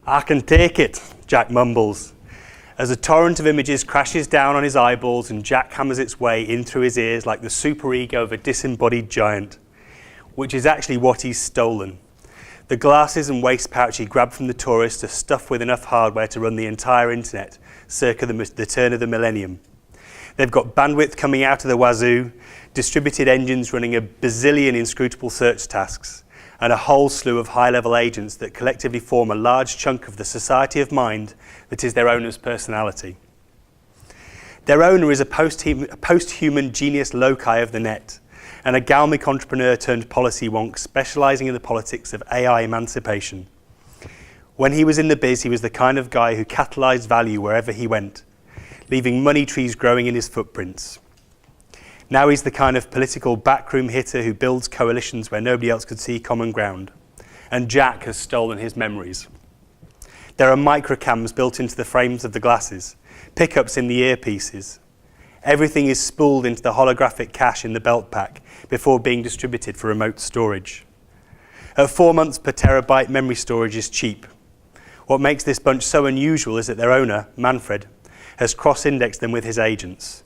"I can take it," Jack mumbles, as a torrent of images crashes down on his eyeballs and jackhammers its way in through his ears like the superego of a disembodied giant, which is actually what he's stolen. The glasses and waist pouch he grabbed from the tourist are stuffed with enough hardware to run the entire internet, circa the turn of the millennium. They've got bandwidth coming out of the wazoo, distributed engines running a bazillion inscrutable search tasks, and a whole slew of high-level agents that collectively form a large chunk of the society of mind that is their owner's personality. Their owner is a post-human genius loci of the net, and a Galmic entrepreneur turned policy wonk specialising in the politics of AI emancipation. When he was in the biz, he was the kind of guy who catalysed value wherever he went, leaving money trees growing in his footprints. Now he's the kind of political backroom hitter who builds coalitions where nobody else could see common ground. And Jack has stolen his memories. There are microcams built into the frames of the glasses, pickups in the earpieces. Everything is spooled into the holographic cache in the belt pack before being distributed for remote storage. At 4 months per terabyte, memory storage is cheap. What makes this bunch so unusual is that their owner, Manfred, has cross-indexed them with his agents.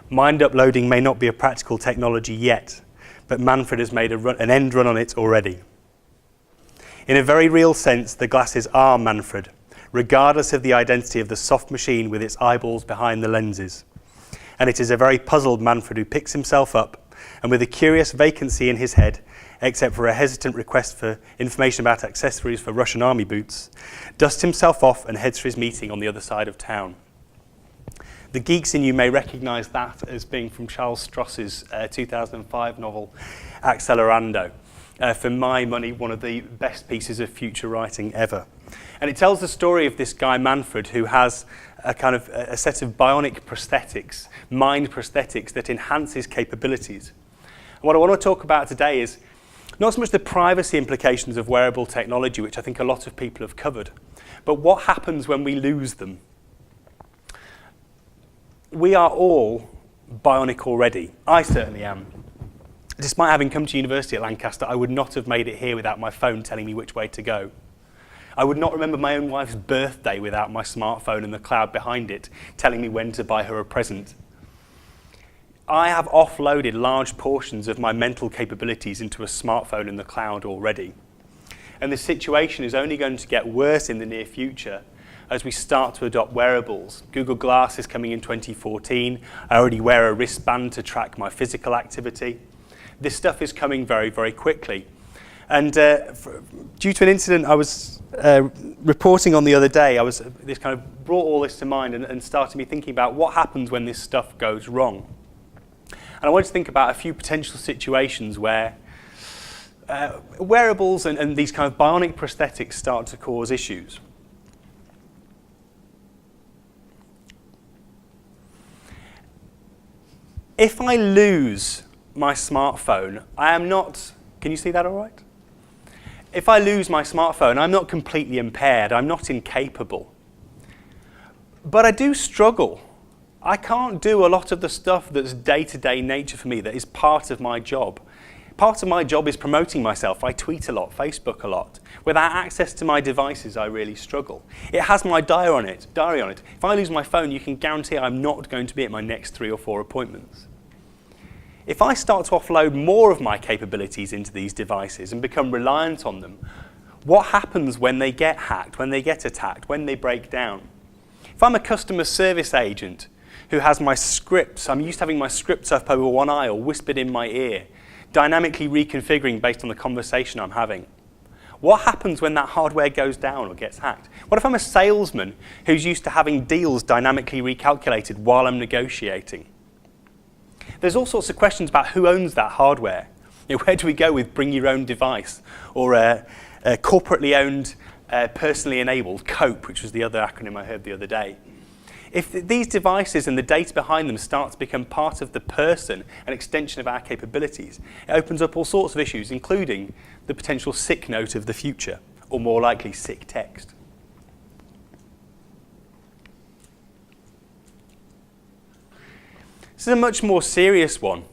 Mind uploading may not be a practical technology yet, but Manfred has made an end run on it already. In a very real sense, the glasses are Manfred, regardless of the identity of the soft machine with its eyeballs behind the lenses. And it is a very puzzled Manfred who picks himself up and, with a curious vacancy in his head, except for a hesitant request for information about accessories for Russian army boots, dusts himself off and heads for his meeting on the other side of town. The geeks in you may recognise that as being from Charles Stross's 2005 novel, Accelerando. For my money, one of the best pieces of future writing ever. And it tells the story of this guy, Manfred, who has a set of bionic prosthetics, mind prosthetics that enhance his capabilities. And what I want to talk about today is not so much the privacy implications of wearable technology, which I think a lot of people have covered, but what happens when we lose them. We are all bionic already. I certainly am. Despite having come to university at Lancaster, I would not have made it here without my phone telling me which way to go. I would not remember my own wife's birthday without my smartphone and the cloud behind it telling me when to buy her a present. I have offloaded large portions of my mental capabilities into a smartphone in the cloud already. And the situation is only going to get worse in the near future as we start to adopt wearables. Google Glass is coming in 2014. I already wear a wristband to track my physical activity. This stuff is coming very, very quickly. And due to an incident I was reporting on the other day, this kind of brought all this to mind and started me thinking about what happens when this stuff goes wrong. And I wanted to think about a few potential situations where wearables and these kind of bionic prosthetics start to cause issues. If I lose my smartphone, I am not, can you see that all right? If I lose my smartphone, I'm not completely impaired, I'm not incapable. But I do struggle. I can't do a lot of the stuff that's day-to-day nature for me, that is part of my job. Part of my job is promoting myself. I tweet a lot, Facebook a lot. Without access to my devices, I really struggle. It has my diary on it. If I lose my phone, you can guarantee I'm not going to be at my next 3 or 4 appointments. If I start to offload more of my capabilities into these devices and become reliant on them, what happens when they get hacked, when they get attacked, when they break down? If I'm a customer service agent who has my scripts, I'm used to having my scripts up over one eye or whispered in my ear, dynamically reconfiguring based on the conversation I'm having. What happens when that hardware goes down or gets hacked? What if I'm a salesman who's used to having deals dynamically recalculated while I'm negotiating? There's all sorts of questions about who owns that hardware. Where do we go with bring your own device? Or corporately owned, personally enabled, COPE, which was the other acronym I heard the other day. If these devices and the data behind them start to become part of the person, an extension of our capabilities, it opens up all sorts of issues, including the potential sick note of the future, or more likely sick text. This is a much more serious one.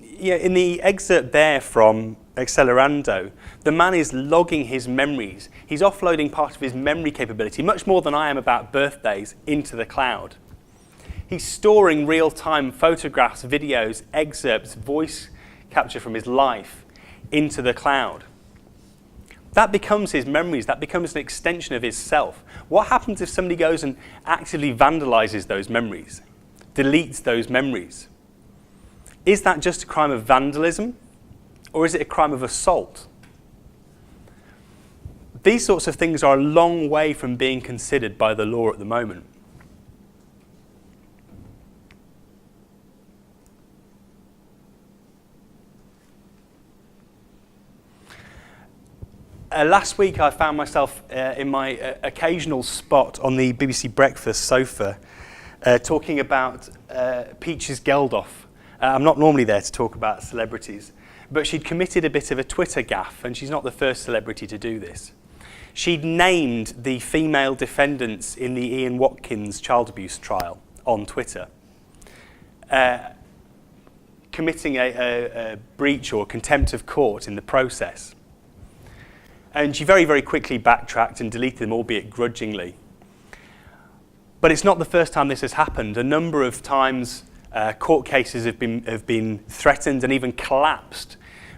Yeah, in the excerpt there from accelerando, the man is logging his memories. He's offloading part of his memory capability, much more than I am about birthdays, into the cloud. He's storing real-time photographs, videos, excerpts, voice capture from his life into the cloud. That becomes his memories. That becomes an extension of his self. What happens if somebody goes and actively vandalizes those memories, deletes those memories? Is that just a crime of vandalism, or is it a crime of assault? These sorts of things are a long way from being considered by the law at the moment. Last week I found myself in my occasional spot on the BBC Breakfast sofa talking about Peaches Geldof. I'm not normally there to talk about celebrities, but she'd committed a bit of a Twitter gaffe, and she's not the first celebrity to do this. She'd named the female defendants in the Ian Watkins child abuse trial on Twitter, committing a breach or contempt of court in the process. And she very, very quickly backtracked and deleted them, albeit grudgingly. But it's not the first time this has happened. A number of times court cases have been threatened and even collapsed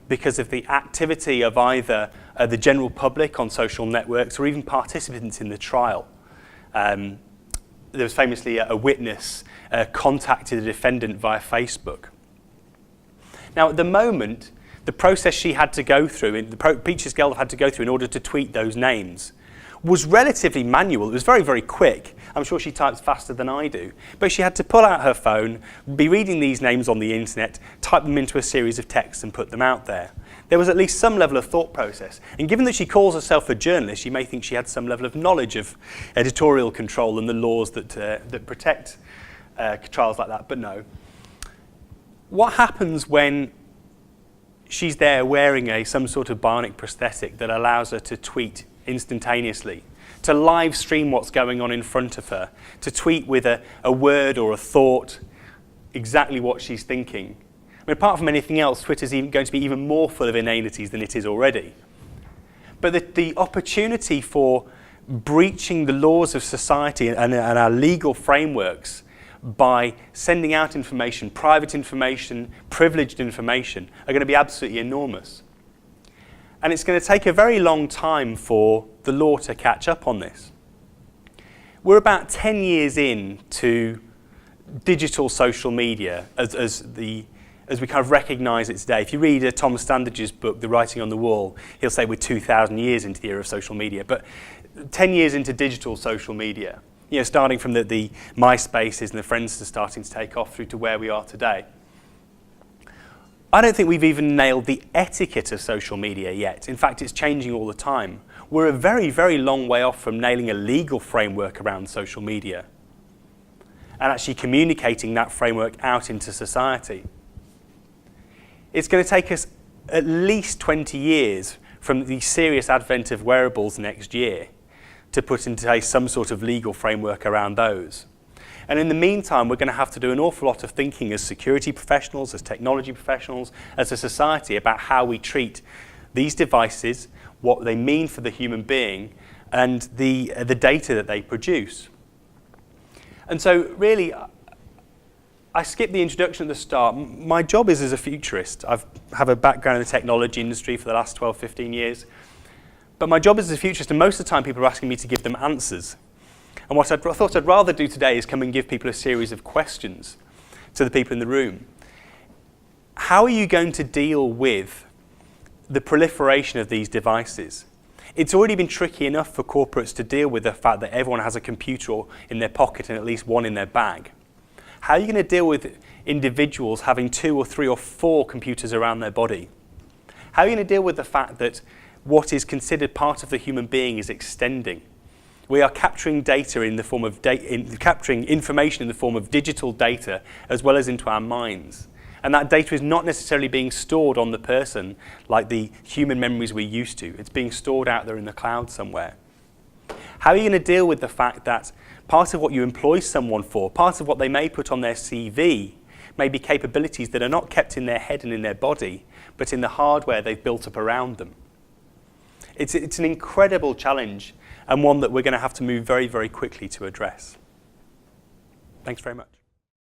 because of the activity of either the general public on social networks or even participants in the trial. There was famously a witness contacted a defendant via Facebook. Now, at the moment, the process she had to go through, Peaches Geldof had to go through in order to tweet those names, was relatively manual. It was very, very quick. I'm sure she types faster than I do. But she had to pull out her phone, be reading these names on the internet, type them into a series of texts and put them out there. There was at least some level of thought process. And given that she calls herself a journalist, you may think she had some level of knowledge of editorial control and the laws that protect trials like that, but no. What happens when she's there wearing some sort of bionic prosthetic that allows her to tweet instantaneously, to live stream what's going on in front of her, to tweet with a word or a thought exactly what she's thinking? I mean, apart from anything else, Twitter's going to be even more full of inanities than it is already. But the opportunity for breaching the laws of society and our legal frameworks by sending out information, private information, privileged information, are going to be absolutely enormous. And it's going to take a very long time for the law to catch up on this. We're about 10 years into digital social media as we kind of recognise it today. If you read Tom Standage's book, The Writing on the Wall, he'll say we're 2,000 years into the era of social media, but 10 years into digital social media. You know, starting from the MySpaces and the Friendster starting to take off through to where we are today. I don't think we've even nailed the etiquette of social media yet. In fact, it's changing all the time. We're a very, very long way off from nailing a legal framework around social media and actually communicating that framework out into society. It's going to take us at least 20 years from the serious advent of wearables next year to put into place some sort of legal framework around those. And in the meantime, we're going to have to do an awful lot of thinking as security professionals, as technology professionals, as a society about how we treat these devices, what they mean for the human being, and the data that they produce. And so really, I skipped the introduction at the start. My job is as a futurist. I have a background in the technology industry for the last 12, 15 years. But my job is as a futurist, and most of the time people are asking me to give them answers. And what I thought I'd rather do today is come and give people a series of questions to the people in the room. How are you going to deal with the proliferation of these devices? It's already been tricky enough for corporates to deal with the fact that everyone has a computer in their pocket and at least one in their bag. How are you going to deal with individuals having 2 or 3 or 4 computers around their body? How are you going to deal with the fact that what is considered part of the human being is extending? We are capturing data in the form of capturing information in the form of digital data as well as into our minds. And that data is not necessarily being stored on the person like the human memories we're used to. It's being stored out there in the cloud somewhere. How are you going to deal with the fact that part of what you employ someone for, part of what they may put on their CV, maybe capabilities that are not kept in their head and in their body, but in the hardware they've built up around them. It's an incredible challenge, and one that we're going to have to move very, very quickly to address. Thanks very much.